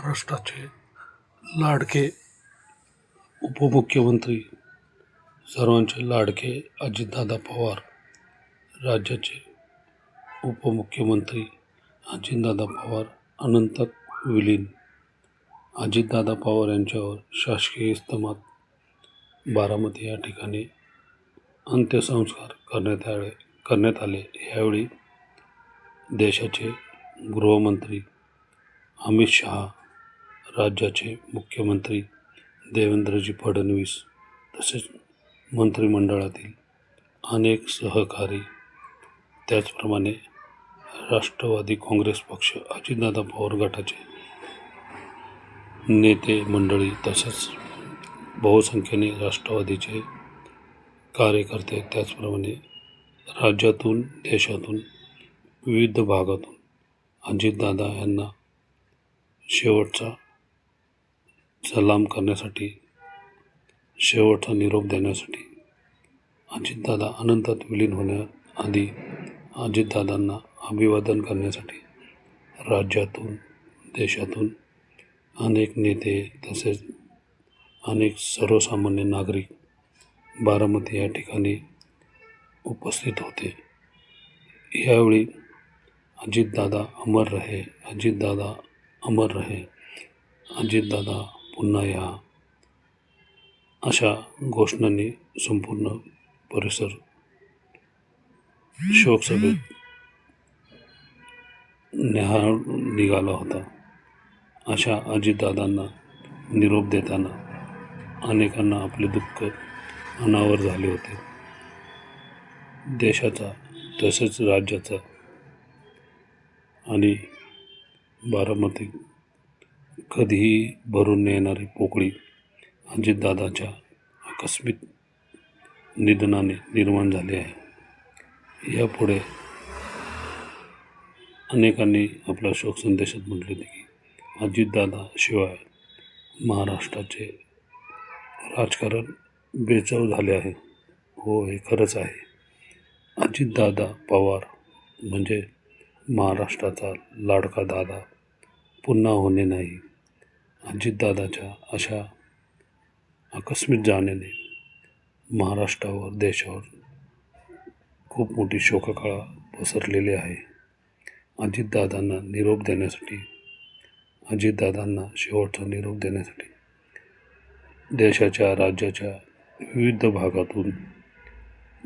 महाराष्ट्राचे लाडके उपमुख्यमंत्री, सर्वांचे लाडके अजितदादा पवार, राज्याचे उपमुख्यमंत्री अजितदादा पवार अनंतात विलीन. अजितदादा पवार यांच्यावर शासकीय इस्तेमात बारामती या ठिकाणी अंत्यसंस्कार करण्यात आले. यावेळी देशाचे गृहमंत्री अमित शहा, राज्याचे मुख्यमंत्री देवेंद्रजी फडणवीस तसेच मंत्रिमंडळातील अनेक सहकारी, त्याचप्रमाणे राष्ट्रवादी काँग्रेस पक्ष, अजितदादा पवार गटाचे नेते मंडळी तसेच बहुसंख्येने राष्ट्रवादीचे कार्यकर्ते, त्याचप्रमाणे राज्यातून देशातून विविध भागातून अजितदादा यांना शेवटचा सलाम करण्यासाठी, शेवटचा निरोप देण्यासाठी, अजितदादा अनंतात विलीन होण्याआधी अजितदादांना अभिवादन करण्यासाठी राज्यातून देशातून अनेक नेते तसेच अनेक सर्वसामान्य नागरिक बारामती या ठिकाणी उपस्थित होते. यावेळी अजितदादा अमर रहे, अजितदादा अमर रहे, अजितदादा पुन्हा या, अशा घोषणांनी संपूर्ण परिसर शोकसभेत निघाला होता. अशा अजितदादांना निरोप देताना अनेकांना आपले दुःख अनावर झाले होते. देशाचा तसेच राज्याचा आणि बारामती कधीही भरून येणारी पोकळी अजितदादाच्या आकस्मिक निधनाने निर्माण झाली आहे. यापुढे अनेकांनी आपल्या शोक संदेशात म्हटले होते की अजितदादा शिवाय महाराष्ट्राचे राजकारण बेचव झाले आहे. हो, हे खरंच आहे. अजितदादा पवार म्हणजे महाराष्ट्राचा लाडका दादा पुन्हा होणे नाही. अजितदादाच्या अशा आकस्मिक जाण्याने महाराष्ट्रावर, देशावर खूप मोठी शोककळा पसरलेली आहे. अजितदादांना निरोप देण्यासाठी, अजितदादांना शेवटचा निरोप देण्यासाठी देशाच्या, राज्याच्या विविध भागातून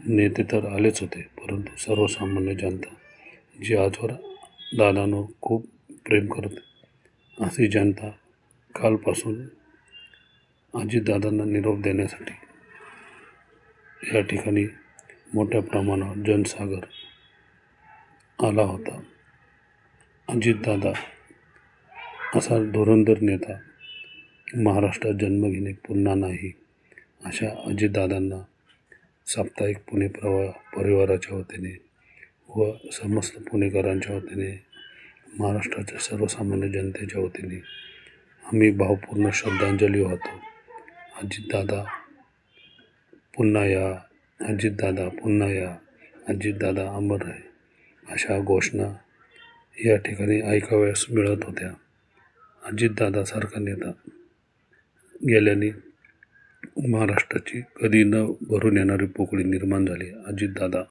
नेते तर आलेच होते, परंतु सर्वसामान्य जनता जी आजवर दादांवर खूप प्रेम करते, अशी जनता कालपासून अजितदादांना निरोप देण्यासाठी या ठिकाणी मोठ्या प्रमाणावर जनसागर आला होता. अजितदादा असा धुरंधर नेता महाराष्ट्रात जन्म घेणे पुन्हा नाही, अशा अजितदादांना साप्ताहिक पुणे परिवाराच्या वतीने व समस्त पुणेकरांच्या वतीने, महाराष्ट्राच्या सर्वसामान्य जनतेच्या वतीने आम्ही भावपूर्ण श्रद्धांजली वाहतो. अजितदादा पुन्हा या, अजितदादा पुन्हा या, अजितदादा अमर रहे, अशा घोषणा या ठिकाणी ऐकाव्यास मिळत होत्या. अजितदादासारखा नेता गेल्याने महाराष्ट्राची कधी न भरून येणारी पोकळी निर्माण झाली. अजितदादा